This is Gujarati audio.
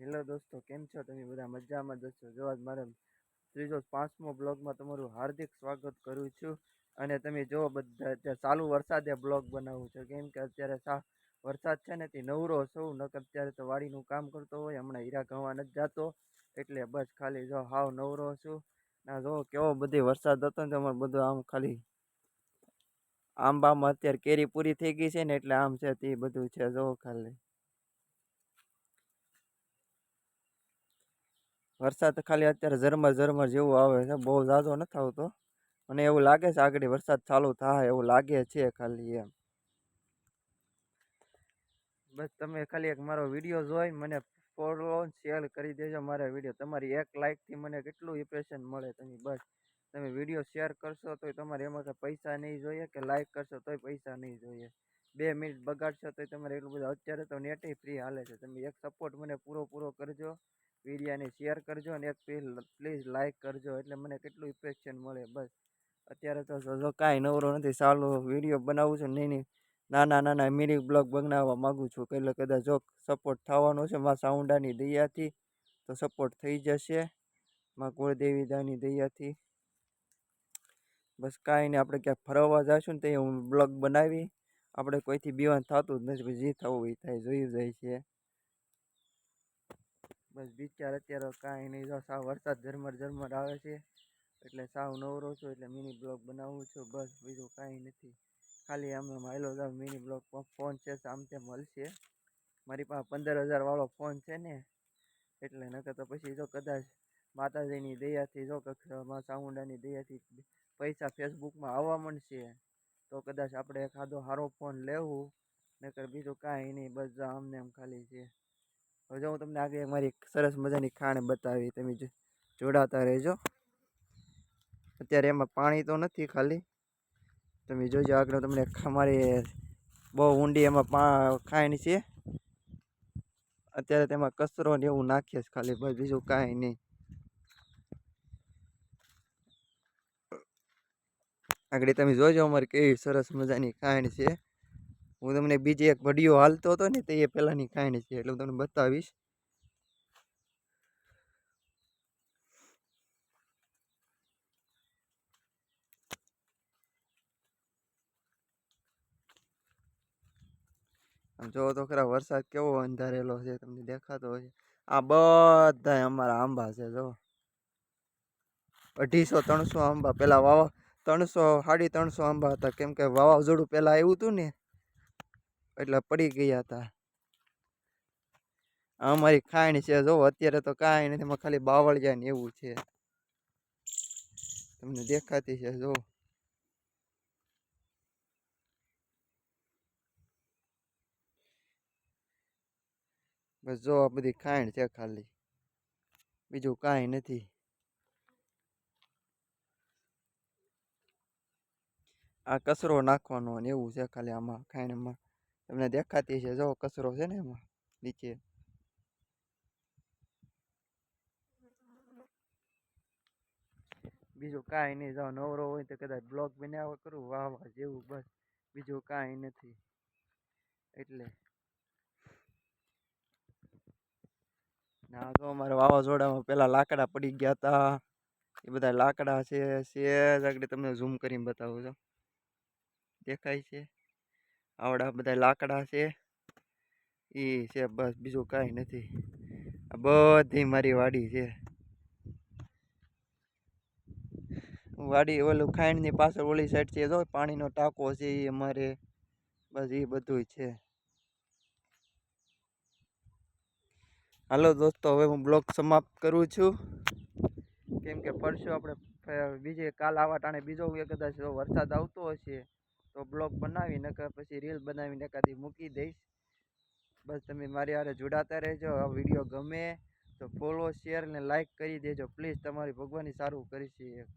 હેલો દોસ્તો, કેમ છો તમે? બધા મજામાં જ છો? જો આજ મારે ત્રીજો પાંચમો બ્લોગમાં તમારું હાર્દિક સ્વાગત કરું છું. અને તમે જો બધા અત્યારે ચાલુ વરસાદે બ્લોગ બનાવું છું, કેમ કે અત્યારે વરસાદ છે ને તે નવરો છું. નકર અત્યારે તો વાડીનું કામ કરતો હોય, હમણાં હીરા ગવા નથી જતો, એટલે બસ ખાલી જો હાવ નવરો છું. ના જો કેવો બધી વરસાદ હતો ને તમારે બધું આમ ખાલી આંબામાં અત્યારે કેરી પૂરી થઈ ગઈ છે ને, એટલે આમ છે તે બધું છે જો ખાલી વરસાદ ખાલી અત્યારે ઝરમર ઝરમર જેવું આવે છે, બહુ ઝાઝો નથી આવતો. અને એવું લાગે છે આગળ વરસાદ ચાલુ થાય એવું લાગે છે ખાલી એમ. બસ તમે ખાલી એક મારો વિડીયો જોઈ મને ફોલો શેર કરી દેજો. મારા વિડીયો તમારી એક લાઇકથી મને કેટલું ઇમ્પ્રેશન મળે. તમે વિડીયો શેર કરશો તો તમારે એમાં કંઈ પૈસા નહીં જોઈએ, કે લાઇક કરશો તોય પૈસા નહીં જોઈએ. 2 મિનિટ બગાડશો તો તમારે એટલું બધું. અત્યારે તો નેટ ફ્રી હાલે છે. તમે એક સપોર્ટ મને પૂરો કરજો, વિડીયાને શેર કરજો અને એક પ્લીઝ લાઇક કરજો, એટલે મને કેટલું ઇમ્પ્રેશન મળે. બસ અત્યારે તો કાંઈ નવરો નથી, ચાલુ વિડીયો બનાવું છું. નહીં નાના મિની બ્લોગ બનાવવા માગું છું, એટલે કદાચ જો સપોર્ટ થવાનો છે મારા સાઉન્ડાની દયાથી, તો સપોર્ટ થઈ જશે મારા કુળદેવીદાની દયાથી. બસ કાંઈ નહીં, આપણે ક્યાંક ફરવા જઈશું ને તો હું બ્લોગ બનાવી. આપણે કોઈથી બીવાનું થતું જ નથી, જે થવું એ થાય, જોયું જાય છે. બસ વિચાર અત્યારે કાંઈ નહીં, જો સાવ વરસાદ ઝરમર આવે છે, એટલે સાવ નવરો છું, એટલે મિની બ્લોગ બનાવું છું. બસ બીજું કાંઈ નથી, ખાલી આમ હાલો જાવ મિની બ્લોગ. ફોન છે આમ તેમ મળશે, મારી પાસે 15,000 વાળો ફોન છે ને, એટલે નકર તો પછી જો કદાચ માતાજીની દયાથી, જો મા ચામુંડાની દયાથી પૈસા ફેસબુકમાં આવવા મળશે તો કદાચ આપણે એખાદો સારો ફોન લેવું. નકર બીજું કાંઈ નહીં, બસ આમને એમ ખાલી છે. હવે જો હું તમને આગળ મારી સરસ મજાની ખાણ બતાવી, તમે જોડાતા રહેજો. અત્યારે એમાં પાણી તો નથી, ખાલી તમે જોજો આગળ તમને અમારી બહુ ઊંડી એમાં ખાણ છે. અત્યારે તેમાં કચરો ને એવું નાખીએ ખાલી, બસ બીજું કાંઈ નહીં. આગળ તમે જોજો અમારી કેવી સરસ મજાની ખાણ છે. હું તમને બીજી એક વિડીયો હાલતો હતો ને તે એ પહેલાંની ખાણ છે, એટલે હું તમને બતાવીશ. આમ જોવો તો ખરા વરસાદ કેવો અંધારેલો છે, તમને દેખાતો હોય. આ બધા અમારા આંબા છે, જો 250-300 આંબા. પેલા 300-350 આંબા હતા, કેમ કે વાવાઝોડું પેલા આવ્યું હતું ને, એટલે પડી ગયા હતા. અમારી ખાણ છે, જો અત્યારે તો કાંઈ નથી, એમાં ખાલી બાવળિયા ને એવું છે, તમને દેખાતી છે જો. બસ જો આ બધી ખાણ છે ખાલી, બીજું કાંઈ નથી. આ કચરો નાખવાનો ને એવું છે ખાલી આમાં ખાણમાં, તમને દેખાતી છે જો કચરો છે ને એમાં નીચે. બીજું કાંઈ નહીં, જો નવરો હોય તો કદાચ બ્લોગ બનાવવા કરું વાહ જેવું, બસ બીજું કાંઈ નથી. એટલે ના તો અમારે વાવાઝોડામાં પેલા લાકડા પડી ગયા હતા, એ બધા લાકડા છે. આગળ તમને ઝૂમ કરીને બતાવું છું, દેખાય છે આવડા બધા લાકડા છે એ છે. બસ બીજું કાંઈ નથી, આ બધી મારી વાડી છે. વાડી ઓલું ખાઈણની પાછળ ઓલી સાઈડ છે, જો પાણીનો ટાંકો છે એ અમારે. બસ એ બધું છે. હાલો દોસ્તો, હવે હું બ્લોગ સમાપ્ત કરું છું, કેમ કે પરસું આપણે બીજે કાલ આવા ટાણે બીજો કદાચ વરસાદ આવતો હશે તો બ્લોગ બનાવી, નકર પછી રીલ બનાવીને એકાદી મૂકી દઈશ. બસ તમે મારી હારે જોડાતા રહેજો. આ વિડીયો ગમે તો ફોલો શેર ને લાઇક કરી દેજો પ્લીઝ, તમારી ભગવાનની સારું કરીશ.